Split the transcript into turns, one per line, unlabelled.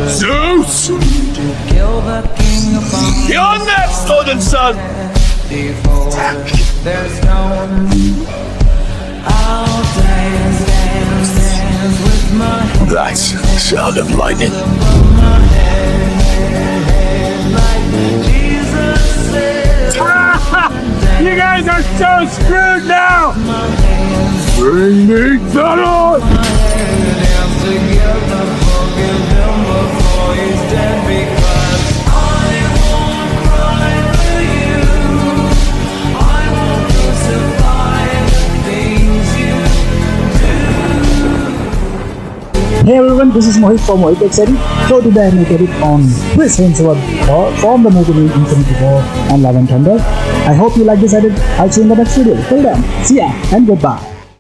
Zeus! You're next, Odin son! That's the sound of lightning. You guys are so screwed now! Bring me Thor!
Hey everyone, this is Mohit from Mohit Exciting. So today I make a edit on Chris Hemsworth from the movie Infinity War and Love and Thunder. I hope you like this edit. I'll see you in the next video. Till then, see ya and goodbye.